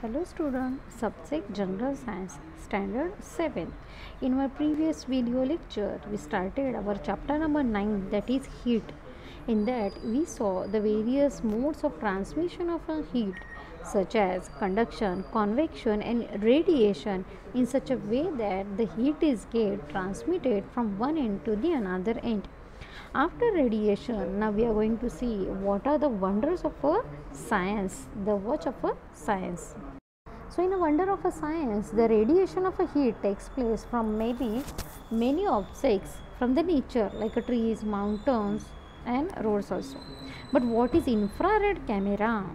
Hello student, subject General Science, Standard 7. In our previous video lecture, we started our chapter number 9, that is heat. In that, we saw the various modes of transmission of a heat such as conduction, convection and radiation in such a way that the heat is get transmitted from one end to the another end. After radiation, now we are going to see what are the wonders of a science, the watch of a science. So, in a wonder of a science, the radiation of a heat takes place from maybe many objects from the nature like trees, mountains, and roads also. But what is infrared camera?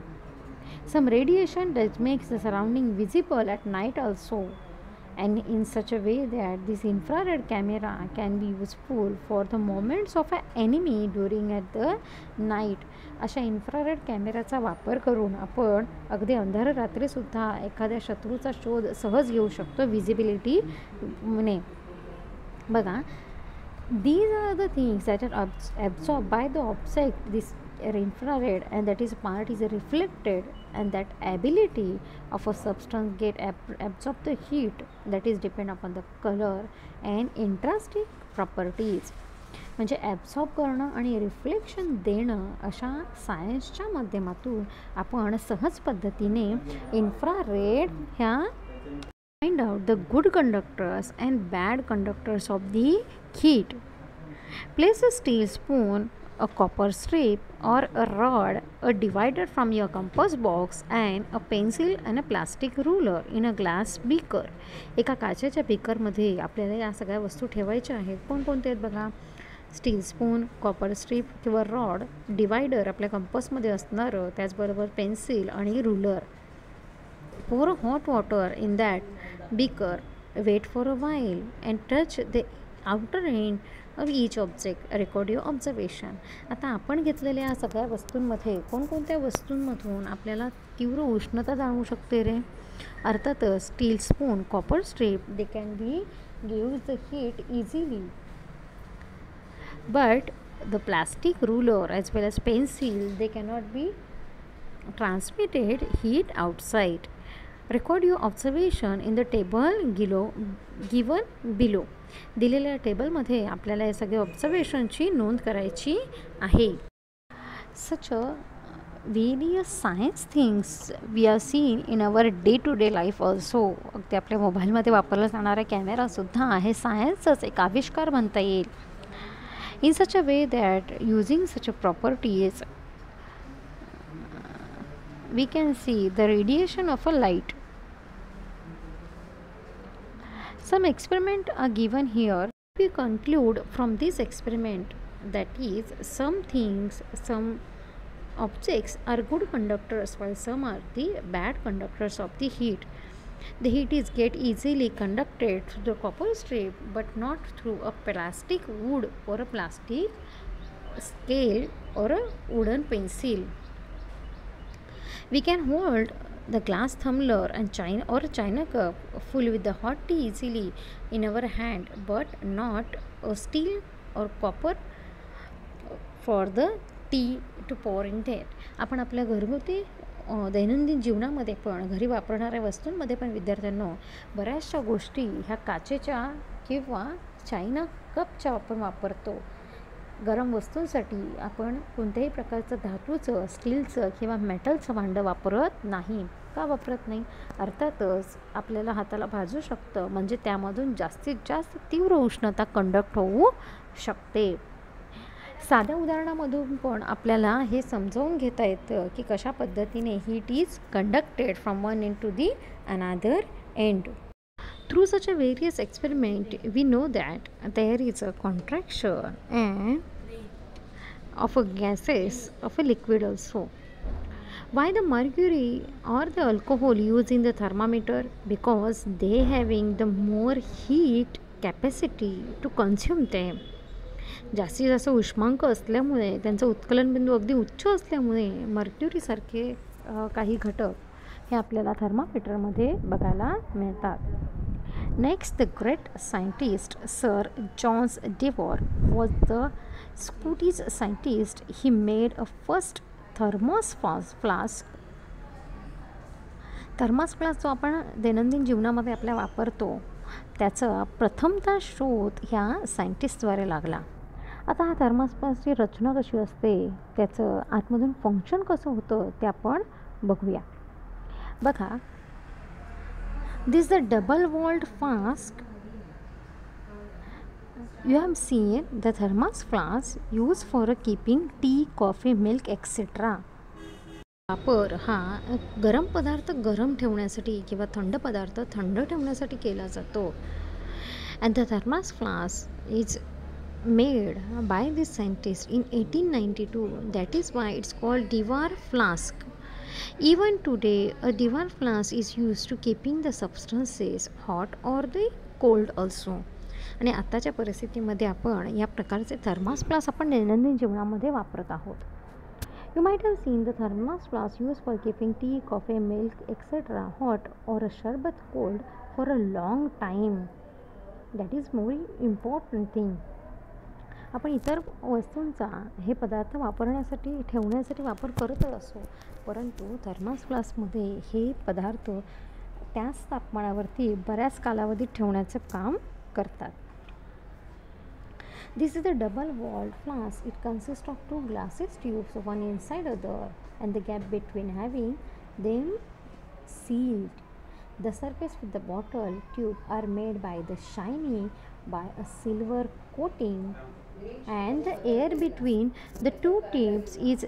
Some radiation that makes the surrounding visible at night also, and in such a way that this infrared camera can be useful for the movements of an enemy during at the night. अशा infrared कॅमेऱ्याचा वापर करून आपण अगदी अंधार रात्रीसुद्धा एखाद्या शत्रूचा शोध सहज घेऊ शकतो विजिबिलिटीने. बघा, these are the things that are absorbed by the object, this infrared, and that is part is reflected, and that ability of a substance get absorb the heat that is depend upon the color and intrinsic properties. म्हणजे absorb करणं आणि reflection देणं अशा सायन्सच्या माध्यमातून आपण सहज पद्धतीने इन्फ्रारेड ह्या find out the good conductors and bad conductors of the heat. Place a steel spoon, a copper strip or a rod, a divider from your compass box and a pencil and a plastic ruler in a glass beaker. एका काचेच्या बीकरमध्ये आपल्याला या सगळ्या वस्तू ठेवायच्या आहेत. कोणकोणते आहेत बघा? स्टील स्पून, कॉपर स्ट्रीप किंवा रॉड, डिवायडर आपल्या कंपसमध्ये असणारं, त्याचबरोबर पेन्सिल आणि ruler. Pour hot water in that beaker, wait for a while and touch the outer end of each object. Record your observation. आता आपण घेतलेल्या या सगळ्या वस्तूंमध्ये कोणकोणत्या वस्तूंमधून आपल्याला तीव्र उष्णता जाणवू शकते रे? अर्थातच steel spoon, copper strip, they can be gives the heat easily. But the plastic ruler as well as pencil, they cannot be transmitted heat outside. Record your observation in the table given below. दिलेल्या टेबलमध्ये आपल्याला हे सगळे ऑब्झर्वेशनची नोंद करायची आहे. Such a various science things we are seen in our day-to-day life also. अगदी आपल्या मोबाईलमध्ये वापरला जाणारा कॅमेरासुद्धा आहे सायन्सचाच एक आविष्कार म्हणता येईल. In such a way that using such a properties we can see the radiation of a light. Some experiments are given here. We conclude from this experiment that is some objects are good conductors while some are the bad conductors of the heat. The heat is get easily conducted through the copper strip but not through a plastic wood or a plastic scale or a wooden pencil. We can hold the glass tumbler and china cup full with the hot tea easily in our hand, but not a steel or copper for the tea to pour in that. आपण आपल्या घरगुती दैनंदिन जीवनामध्ये पण घरी वापरणाऱ्या वस्तूंमध्ये पण विद्यार्थ्यांना बऱ्याचशा गोष्टी ह्या काचेच्या किंवा चायना कपच्या आपण वापरतो. गरम वस्तूंसाठी आपण कोणत्याही प्रकारचं धातूचं, स्टीलचं किंवा मेटलचं भांडं वापरत नाही. का वापरत नाही? अर्थातच आपल्याला हाताला भाजू शकतं, म्हणजे त्यामधून जास्तीत जास्त तीव्र उष्णता कंडक्ट होऊ शकते. साध्या उदाहरणामधून पण आपल्याला हे समजावून घेता येतं की कशा पद्धतीने heat is conducted from one end to the another end. Through such a various experiment, we know that there is a contraction and of a gases of a liquid also. Why the mercury or the alcohol used in the thermometer? Because they having the more heat capacity to consume them. जास्तीत जास्त उष्मांक असल्यामुळे त्यांचा उत्कलन बिंदू अगदी उच्च असल्यामुळे मर्क्युरीसारखे काही घटक हे आपल्याला थर्मामीटरमध्ये बघायला मिळतात. Next, the great scientist Sir John Devore was the Scottish scientist. He made a first thermos flask thermos flask जो आपण दैनंदिन जीवनामध्ये आपल्या वापरतो त्याचा प्रथमतः शोध ह्या सायंटिस्टद्वारे लागला. आता हा थर्मास फ्लास्कची रचना कशी असते, त्याचं आतमधून फंक्शन कसं होतं ते आपण बघूया. बघा, this the double walled flask you have seen the thermos flask used for keeping tea, coffee, milk etc. वापर हा गरम पदार्थ गरम ठेवण्यासाठी किंवा थंड पदार्थ थंड ठेवण्यासाठी केला जातो. And the thermos flask is made by this scientist in 1892. That is why it's called Dewar flask. Even today, a Dewar flask is used to keeping the substances hot or the cold also. आणि आत्ताच्या परिस्थितीमध्ये आपण या प्रकारचे thermos flask आपण दैनंदिन जीवनामध्ये वापरत आहोत. You might have seen the thermos flask used for keeping tea, coffee, milk, etc. hot or a sharbat cold for a long time. That is more important thing. आपण इतर वस्तूंचा हे पदार्थ वापरण्यासाठी ठेवण्यासाठी वापर करतच असतो, परंतु थर्मास फ्लास्कमध्ये हे पदार्थ त्याच तापमानावरती बऱ्याच कालावधीत ठेवण्याचं काम करतात. This is a double-walled flask. It consists of two glasses tubes, one inside other, and the gap between having them sealed. The surface with the bottle tube are made by the shiny by a silver coating, and the air between the two tubes is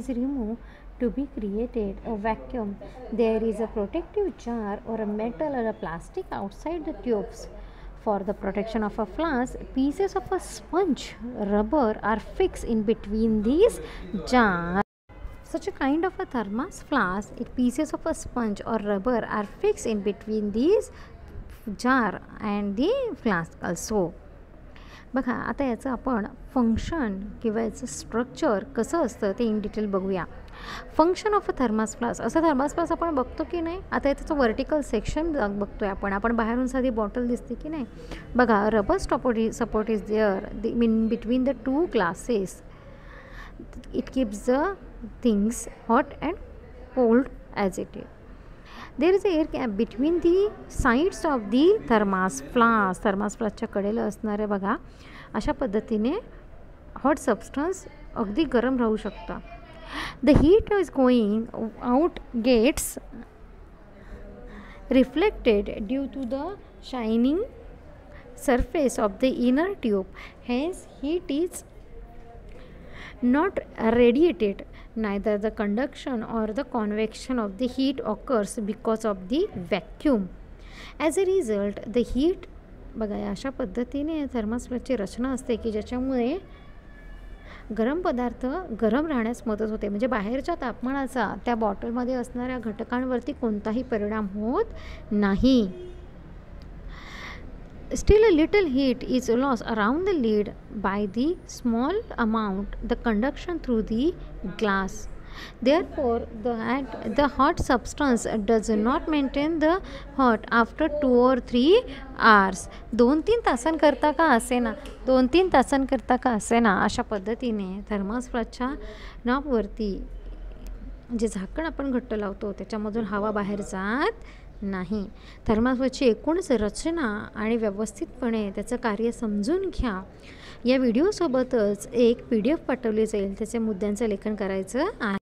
removed to be created a vacuum. There is a protective jar or a metal or a plastic outside the tubes. For the protection of a flask, pieces of a sponge rubber are fixed in between these jars. Such a kind of a thermos flask, pieces of a sponge or rubber are fixed in between these jar and the flask also. बघा, आता याचं आपण function किंवा याचं structure कसं असतं ते in detail बघूया. Function of a thermos flask. असं थर्मास फ्लास्क आपण बघतो की नाही. आता त्याचं वर्टिकल सेक्शन बघतोय आपण बाहेरून साधी बॉटल दिसते की नाही. बघा, rubber support is there in between the two glasses. It keeps the things hot and cold as it is. There is a air gap between the sides of the thermos flask. Thermos फ्लास्कच्या कडेला असणारे बघा अशा पद्धतीने hot substance अगदी गरम राहू शकता. The heat is going out gets reflected due to the shining surface of the inner tube. Hence, heat is not radiated. Neither the conduction or the convection of the heat occurs because of the vacuum. As a result, the heat बघा अशा पद्धतीने thermos फ्लास्कची रचना असते की ज्याच्यामुळे गरम पदार्थ गरम राहण्यास मदत होते. म्हणजे बाहेरच्या तापमानाचा त्या बॉटलमध्ये असणाऱ्या घटकांवरती कोणताही परिणाम होत नाही. Still a little heat is lost around the lid by the small amount the conduction through the glass. Therefore, the hot substance does not maintain the hot after 2 or 3 hours. 2-3 तासांकरता का असेना 2-3 तासांकरता का असेना अशा पद्धतीने थर्मास फ्लास्कच्या नॉबवरती जे झाकण आपण घट्ट लावतो त्याच्यामधून हवा बाहेर जात नाही. थर्मास फ्लास्कची एकूणच रचना आणि व्यवस्थितपणे त्याचं कार्य समजून घ्या. या व्हिडिओसोबतच एक PDF पाठवली जाईल, त्याचे मुद्द्यांचं लेखन करायचं आहे.